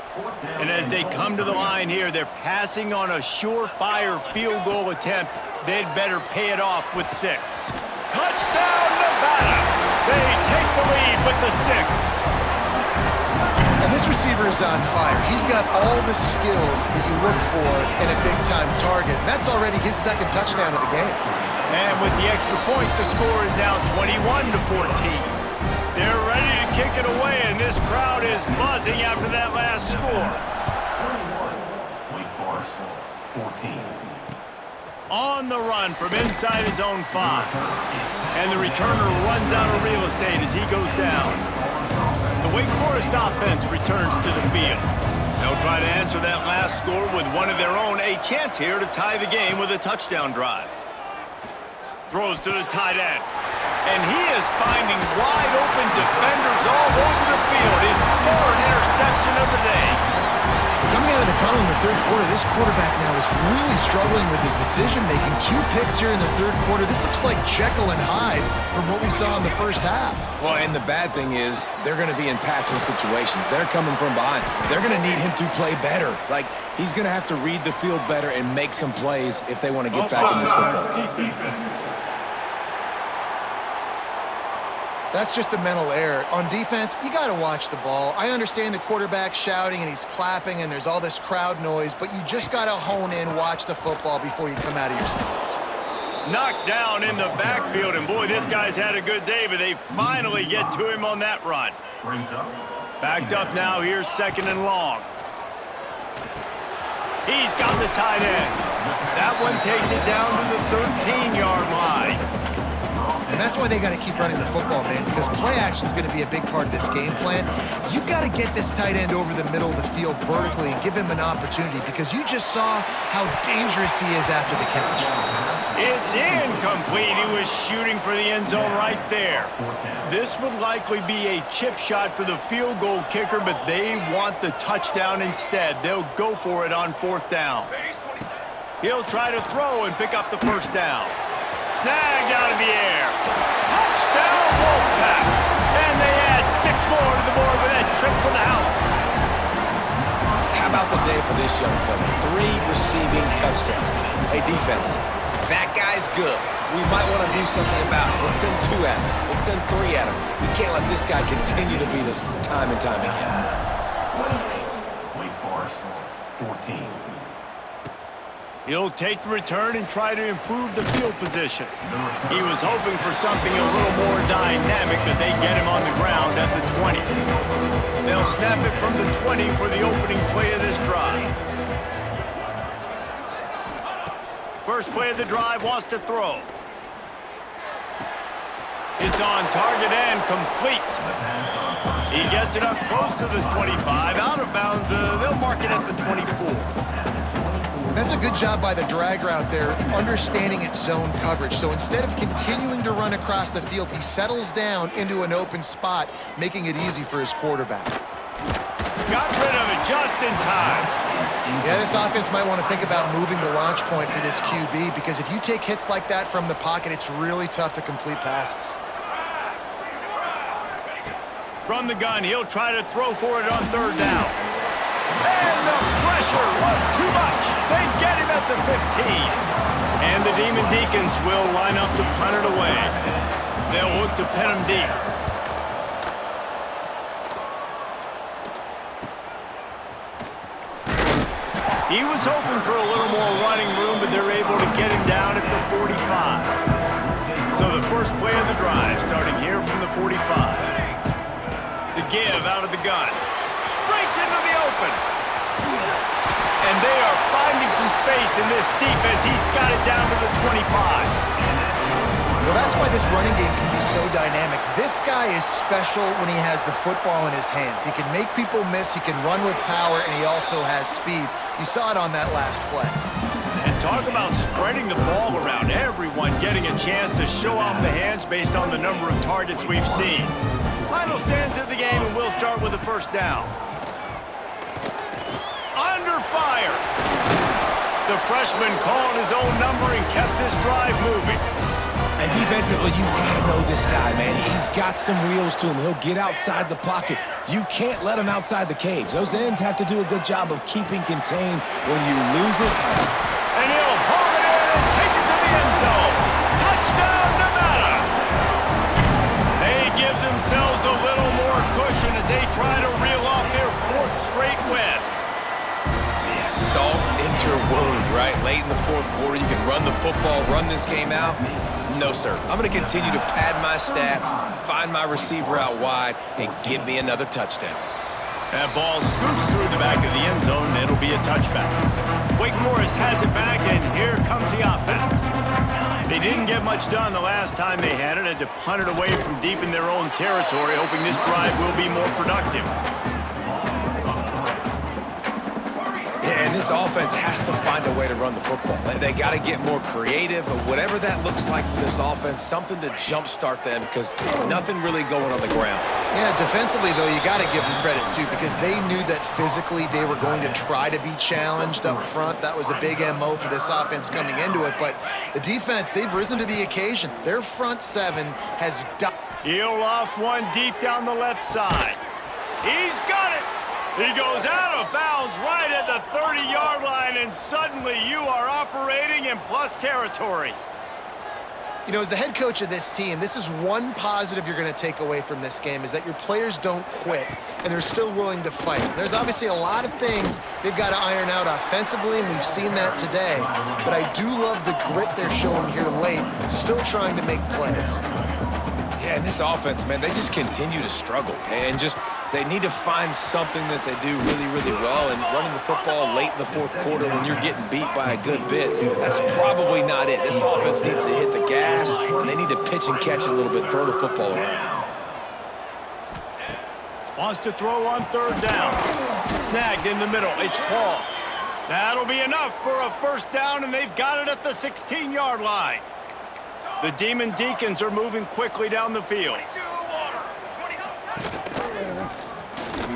And as they come to the line here, they're passing on a surefire field goal attempt. They'd better pay it off with 6. Touchdown, Nevada! They take the lead with the 6. And this receiver is on fire. He's got all the skills that you look for in a big-time target. And that's already his 2nd touchdown of the game. And with the extra point, the score is now 21-14. They're ready to kick it away, and this crowd is buzzing after that last score. 21, Wake Forest, 14. On the run from inside his own 5. And the returner runs out of real estate as he goes down. The Wake Forest offense returns to the field. They'll try to answer that last score with one of their own. A chance here to tie the game with a touchdown drive. Throws to the tight end. And he is finding wide-open defenders all over the field. His 3rd interception of the day. Coming out of the tunnel in the 3rd quarter, this quarterback now is really struggling with his decision-making. 2 picks here in the 3rd quarter. This looks like Jekyll and Hyde from what we saw in the 1st half. Well, and the bad thing is they're going to be in passing situations. They're coming from behind. They're going to need him to play better. Like, he's going to have to read the field better and make some plays if they want to get back in this football game. That's just a mental error. On defense, you got to watch the ball. I understand the quarterback shouting and he's clapping and there's all this crowd noise, but you just got to hone in, watch the football before you come out of your stance. Knocked down in the backfield, and boy, this guy's had a good day, but they finally get to him on that run. Backed up now, here's 2nd and long. He's got the tight end. That one takes it down to the 13-yard line. And that's why they got to keep running the football, man, because play action is going to be a big part of this game plan. You've got to get this tight end over the middle of the field vertically and give him an opportunity, because you just saw how dangerous he is after the catch. It's incomplete. He was shooting for the end zone right there. This would likely be a chip shot for the field goal kicker, but they want the touchdown instead. They'll go for it on 4th down. He'll try to throw and pick up the first down. Snagged out of the air. Touchdown, Wolfpack. And they add 6 more to the board with that trip to the house. How about the day for this young fella? 3 receiving touchdowns. Hey, defense, that guy's good. We might want to do something about it. Let's send 2 at him. Let's send 3 at him. We can't let this guy continue to beat us time and time again. Wake Forest, 14. He'll take the return and try to improve the field position. He was hoping for something a little more dynamic, but they get him on the ground at the 20. They'll snap it from the 20 for the opening play of this drive. First play of the drive, wants to throw. It's on target and complete. He gets it up close to the 25. Out of bounds, they'll mark it at the 24. That's a good job by the drag route there, understanding its zone coverage. So instead of continuing to run across the field, he settles down into an open spot, making it easy for his quarterback. Got rid of it just in time. Yeah, this offense might want to think about moving the launch point for this QB, because if you take hits like that from the pocket, it's really tough to complete passes. From the gun, he'll try to throw for it on 3rd down. And the pressure was too much. They get him at the 15. And the Demon Deacons will line up to punt it away. They'll look to pin him deep. He was hoping for a little more running room, but they're able to get him down at the 45. So the first play of the drive, starting here from the 45. The give out of the gun. Breaks into the open. And they are finding some space in this defense. He's got it down to the 25. Well, that's why this running game can be so dynamic. This guy is special when he has the football in his hands. He can make people miss, he can run with power, and he also has speed. You saw it on that last play. And talk about spreading the ball around. Everyone getting a chance to show off the hands based on the number of targets we've seen. Final stanza of the game, and we'll start with the first down. Under fire. The freshman called his own number and kept this drive moving. And defensively, you've got to know this guy, man. He's got some wheels to him. He'll get outside the pocket. You can't let him outside the cage. Those ends have to do a good job of keeping contained when you lose it. And he'll haul it in and take it to the end zone. Touchdown, Nevada! They give themselves a little more cushion as they try to reel off their 4th straight win. Yeah, salt into your wound, right? Late in the 4th quarter, you can run the football, run this game out. No, sir. I'm going to continue to pad my stats, find my receiver out wide, and give me another touchdown. That ball scoots through the back of the end zone, and it'll be a touchback. Wake Forest has it back, and here comes the offense. They didn't get much done the last time they had it, to punt it away from deep in their own territory, hoping this drive will be more productive. And this offense has to find a way to run the football. They got to get more creative, or whatever that looks like for this offense, something to jumpstart them, because nothing really going on the ground. Yeah, defensively, though, you got to give them credit, too, because they knew that physically they were going to try to be challenged up front. That was a big MO for this offense coming into it. But the defense, they've risen to the occasion. Their front 7 has done. He'll loft one deep down the left side. He's got it. He goes out of bounds right at the 30-yard line, and suddenly you are operating in plus territory. You know, as the head coach of this team, this is one positive you're going to take away from this game, is that your players don't quit, and they're still willing to fight. There's obviously a lot of things they've got to iron out offensively, and we've seen that today. But I do love the grit they're showing here late, still trying to make plays. Yeah, and this offense, man, they just continue to struggle. And just They need to find something that they do really, really well, and running the football late in the fourth quarter when you're getting beat by a good bit, that's probably not it. This offense needs to hit the gas, and they need to pitch and catch a little bit, throw the football around. Wants to throw on third down. Snagged in the middle. It's Paul. That'll be enough for a first down, and they've got it at the 16-yard line. The Demon Deacons are moving quickly down the field.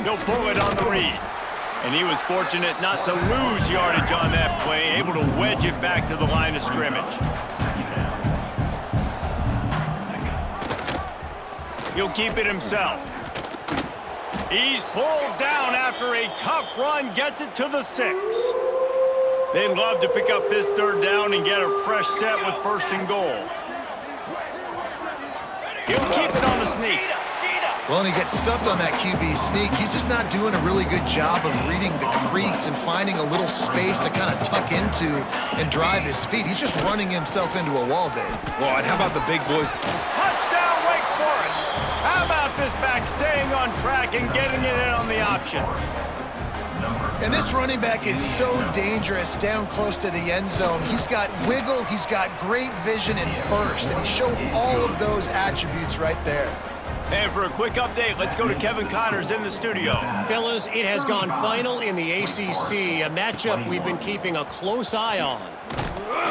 He'll pull it on the read. And he was fortunate not to lose yardage on that play, able to wedge it back to the line of scrimmage. He'll keep it himself. He's pulled down after a tough run, gets it to the 6. They'd love to pick up this third down and get a fresh set with first and goal. He'll keep it on the sneak. Well, and he gets stuffed on that QB sneak. He's just not doing a really good job of reading the crease and finding a little space to kind of tuck into and drive his feet. He's just running himself into a wall, Dave. Well, and how about the big boys? Touchdown, Wake Forest! How about this back staying on track and getting it in on the option? And this running back is so dangerous down close to the end zone. He's got wiggle, he's got great vision and burst, and he showed all of those attributes right there. And for a quick update, let's go to Kevin Connors in the studio. Fellas, it has gone final in the ACC, a matchup we've been keeping a close eye on.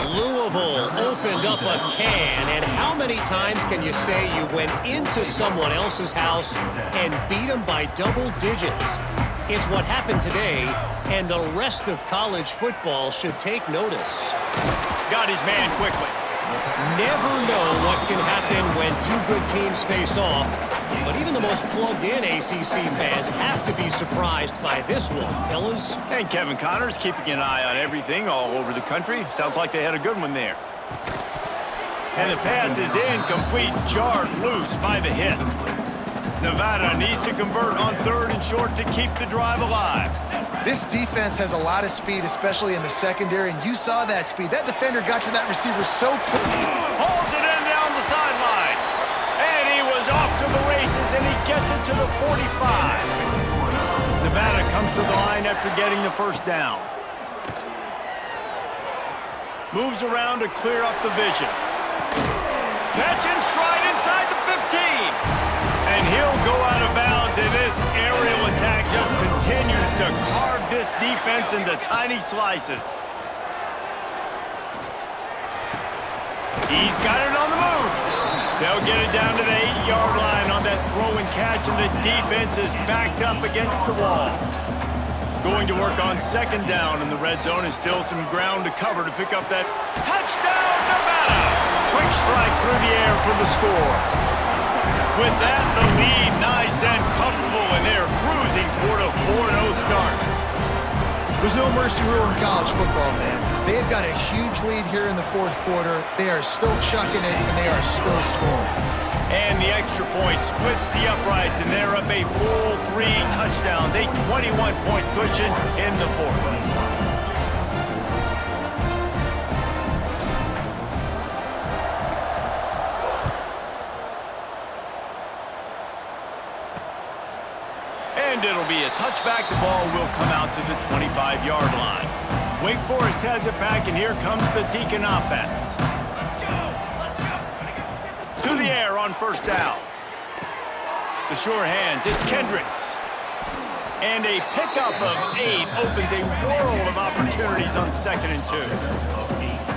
Louisville opened up a can, and how many times can you say you went into someone else's house and beat them by double digits? It's what happened today, and the rest of college football should take notice. Got his man quickly. Never know what can happen when two good teams face off, but even the most plugged-in ACC fans have to be surprised by this one, fellas. And Kevin Connors keeping an eye on everything all over the country. Sounds like they had a good one there. And the pass is incomplete, jarred loose by the hit. Nevada needs to convert on third and short to keep the drive alive. This defense has a lot of speed, especially in the secondary, and you saw that speed. That defender got to that receiver so quick. Hauls it in down the sideline. And he was off to the races, and he gets it to the 45. Nevada comes to the line after getting the first down. Moves around to clear up the vision. Catch and stride inside the 15. And he'll go out of bounds, and this aerial attack just continues to carve this defense into tiny slices. He's got it on the move. They'll get it down to the 8-yard line on that throw and catch, and the defense is backed up against the wall. Going to work on second down, and the red zone is still some ground to cover to pick up that touchdown, Nevada! Quick strike through the air for the score. With that, the lead nice and comfortable, and they're cruising toward a 4-0 start. There's no mercy rule in college football, man. They've got a huge lead here in the fourth quarter. They are still chucking it, and they are still scoring. And the extra point splits the uprights, and they're up a full 3 touchdowns, a 21-point cushion in the fourth. And it'll be a touchback. The ball will come out to the 25-yard line. Wake Forest has it back, and here comes the Deacon offense. To the air on first down. The sure hands, it's Kendricks. And a pickup of 8 opens a world of opportunities on 2nd and 2.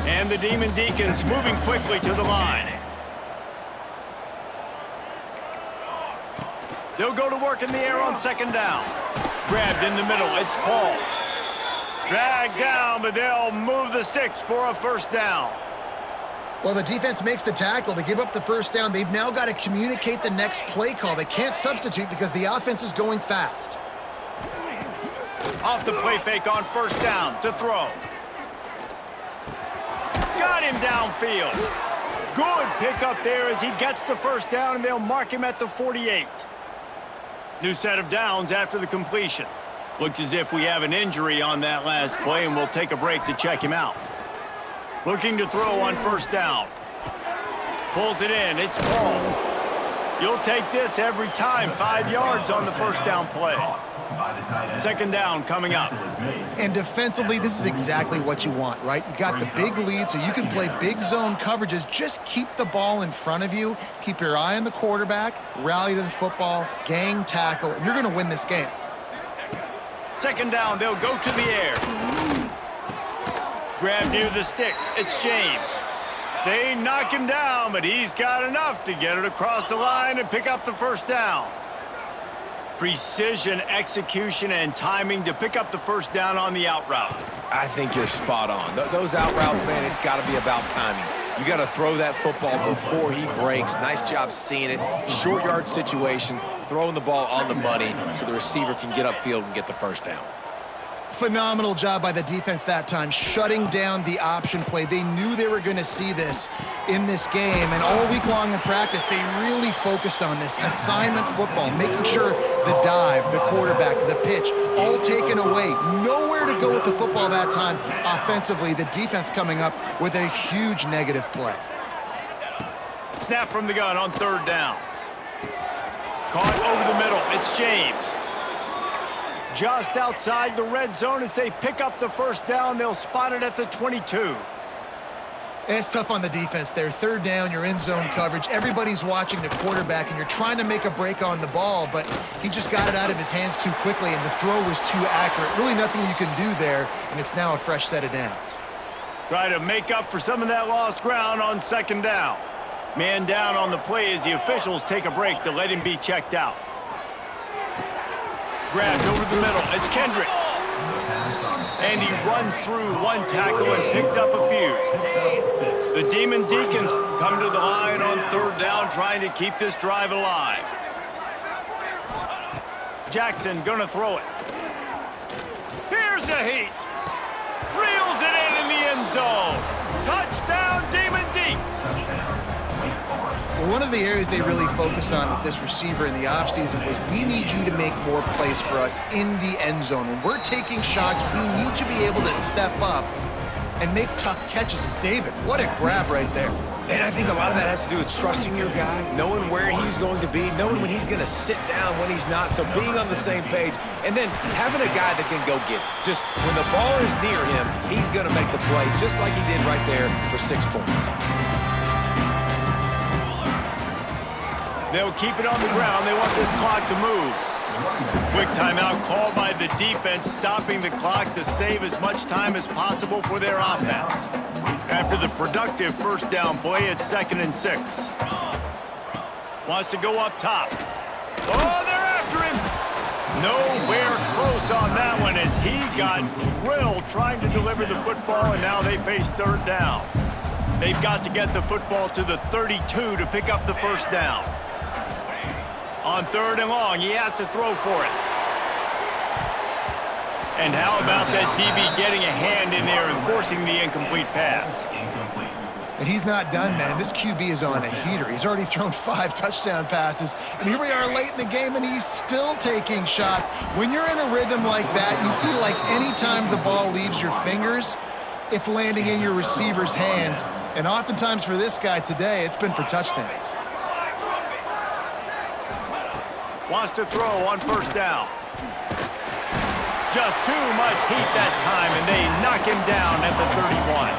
And the Demon Deacons moving quickly to the line. They'll go to work in the air on second down. Grabbed in the middle, it's Paul. Dragged down, but they'll move the sticks for a first down. Well, the defense makes the tackle. They give up the first down. They've now got to communicate the next play call. They can't substitute because the offense is going fast. Off the play fake on first down to throw. Got him downfield. Good pickup there as he gets the first down, and they'll mark him at the 48. New set of downs after the completion. Looks as if we have an injury on that last play, and we'll take a break to check him out. Looking to throw on first down. Pulls it in. It's Paul. You'll take this every time. 5 yards on the first down play. Second down coming up. And defensively, this is exactly what you want, right? You got the big lead, so you can play big zone coverages. Just keep the ball in front of you. Keep your eye on the quarterback. Rally to the football. Gang tackle. And you're going to win this game. Second down, they'll go to the air. Grab near the sticks. It's James. They knock him down, but he's got enough to get it across the line and pick up the first down. Precision, execution, and timing to pick up the first down on the out route. I think you're spot on. Those out routes, man, it's got to be about timing. You got to throw that football before he breaks. Nice job seeing it. Short yard situation, throwing the ball on the money so the receiver can get upfield and get the first down. Phenomenal job by the defense that time, shutting down the option play. They knew they were going to see this in this game, and all week long in practice, they really focused on this assignment football, making sure the dive, the quarterback, the pitch, all taken away. Nowhere to go with the football that time offensively. The defense coming up with a huge negative play. Snap from the gun on third down. Caught over the middle. It's James. Just outside the red zone as they pick up the first down. They'll spot it at the 22. It's tough on the defense there. Third down, you're in zone coverage. Everybody's watching the quarterback, and you're trying to make a break on the ball, but he just got it out of his hands too quickly, and the throw was too accurate. Really nothing you can do there, and it's now a fresh set of downs. Try to make up for some of that lost ground on second down. Man down on the play as the officials take a break to let him be checked out. Grabbed over the middle. It's Kendricks. And he runs through one tackle and picks up a few. The Demon Deacons come to the line on third down, trying to keep this drive alive. Jackson gonna throw it. Here's a heat. Reels it in the end zone. Touchdown, Demon Deacons. Well, one of the areas they really focused on with this receiver in the offseason was we need you to make more plays for us in the end zone. When we're taking shots, we need you to be able to step up and make tough catches. And David, what a grab right there. And I think a lot of that has to do with trusting your guy, knowing where he's going to be, knowing when he's going to sit down, when he's not, so being on the same page, and then having a guy that can go get it. Just when the ball is near him, he's going to make the play just like he did right there for 6 points. They'll keep it on the ground. They want this clock to move. Quick timeout called by the defense, stopping the clock to save as much time as possible for their offense. After the productive first down play, it's 2nd and 6. Wants to go up top. Oh, they're after him. Nowhere close on that one as he got drilled trying to deliver the football, and now they face third down. They've got to get the football to the 32 to pick up the first down. On third and long, he has to throw for it. And how about that DB getting a hand in there and forcing the incomplete pass? And he's not done, man. This QB is on a heater. He's already thrown 5 touchdown passes. And here we are late in the game, and he's still taking shots. When you're in a rhythm like that, you feel like anytime the ball leaves your fingers, it's landing in your receiver's hands. And oftentimes for this guy today, it's been for touchdowns. Wants to throw on first down. Just too much heat that time, and they knock him down at the 31.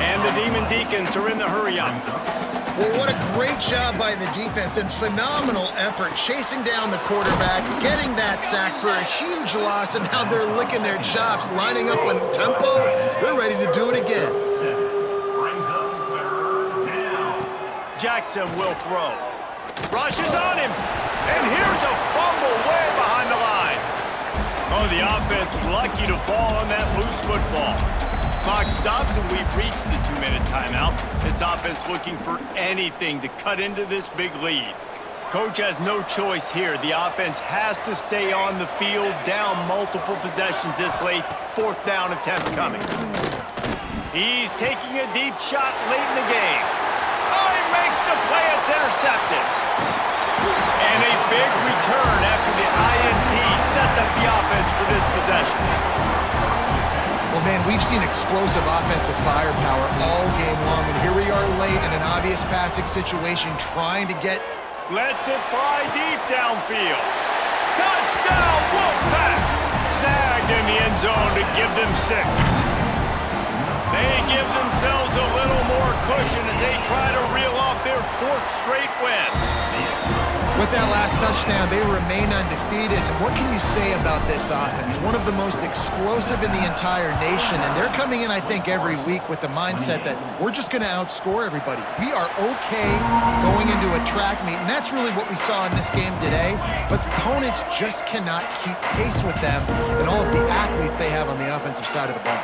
And the Demon Deacons are in the hurry-up. Well, what a great job by the defense and phenomenal effort chasing down the quarterback, getting that sack for a huge loss, and now they're licking their chops, lining up on tempo. They're ready to do it again. Jackson will throw. Rushes on him. And here's a fumble way behind the line. Oh, the offense lucky to fall on that loose football. Clock stops and we've reached the 2-minute timeout. This offense looking for anything to cut into this big lead. Coach has no choice here. The offense has to stay on the field, down multiple possessions this late. 4th down attempt coming. He's taking a deep shot late in the game. Oh, he makes the play. It's intercepted. And a big return after the INT sets up the offense for this possession. Well, man, we've seen explosive offensive firepower all game long, and here we are late in an obvious passing situation trying to get Lets it fly deep downfield. Touchdown, Wolfpack! Snagged in the end zone to give them 6. They give themselves a little more cushion as they try to reel off their 4th straight win. With that last touchdown, they remain undefeated. And what can you say about this offense? One of the most explosive in the entire nation. And they're coming in, I think, every week with the mindset that we're just going to outscore everybody. We are okay going into a track meet. And that's really what we saw in this game today. But opponents just cannot keep pace with them and all of the athletes they have on the offensive side of the ball.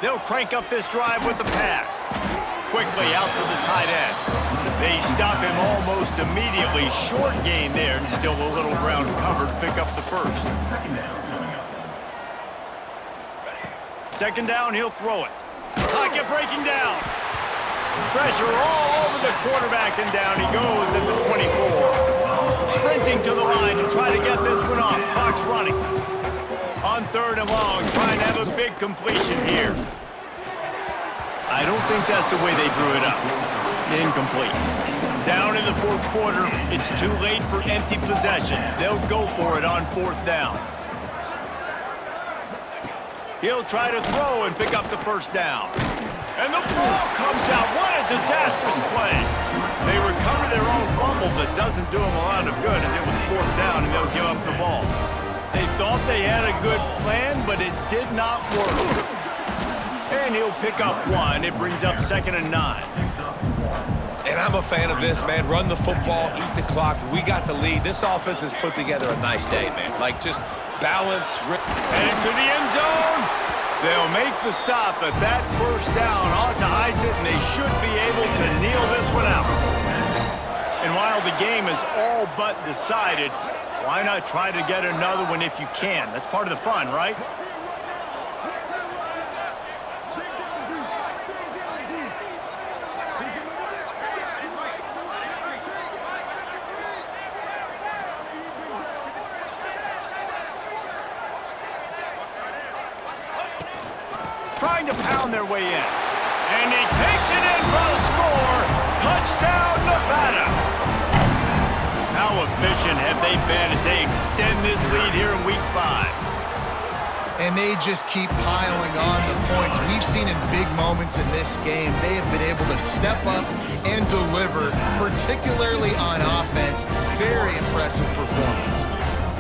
They'll crank up this drive with the pass. Quickly out to the tight end. They stop him almost immediately. Short gain there, and still a little ground cover to pick up the first. Second down, he'll throw it. Pocket breaking down. Pressure all over the quarterback, and down he goes at the 24. Sprinting to the line to try to get this one off. Clock's running. On 3rd and long, trying to have a big completion here. I don't think that's the way they drew it up. Incomplete. Down in the 4th quarter, it's too late for empty possessions. They'll go for it on 4th down. He'll try to throw and pick up the first down. And the ball comes out. What a disastrous play. They recover their own fumble, but doesn't do them a lot of good as it was 4th down and they'll give up the ball. They thought they had a good plan, but it did not work. And he'll pick up 1. It brings up 2nd and 9. And I'm a fan of this, man. Run the football, eat the clock. We got the lead. This offense has put together a nice day, man. Like, just balance. And into the end zone. They'll make the stop, but that first down ought to ice it, and they should be able to kneel this one out. And while the game is all but decided, why not try to get another one if you can? That's part of the fun, right? Trying to pound their way in. And he takes it in for the score. Touchdown, Nevada. How efficient have they been as they extend this lead here in Week 5? And they just keep piling on the points. We've seen in big moments in this game, they have been able to step up and deliver, particularly on offense. Very impressive performance.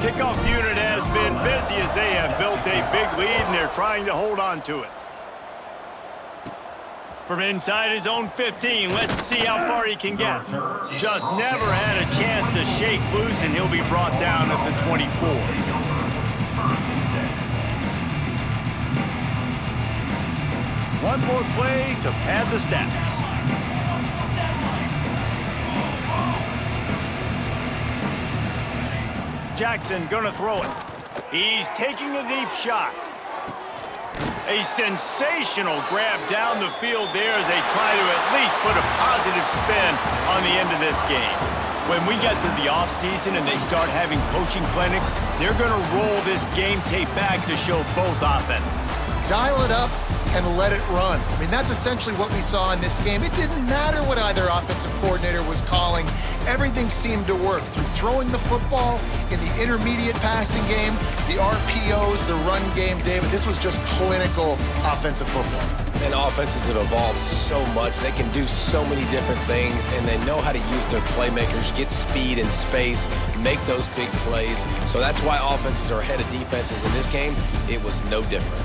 Kickoff unit has been busy as they have built a big lead, and they're trying to hold on to it. From inside his own 15, let's see how far he can get. Just never had a chance to shake loose, and he'll be brought down at the 24. One more play to pad the stats. Jackson gonna throw it. He's taking a deep shot. A sensational grab down the field there as they try to at least put a positive spin on the end of this game. When we get to the offseason and they start having coaching clinics, they're going to roll this game tape back to show both offenses. Dial it up and let it run. I mean, that's essentially what we saw in this game. It didn't matter what either offensive coordinator was calling. Everything seemed to work through throwing the football in the intermediate passing game, the RPOs, the run game. David, this was just clinical offensive football. And offenses have evolved so much. They can do so many different things, and they know how to use their playmakers, get speed and space, make those big plays. So that's why offenses are ahead of defenses. In this game, it was no different.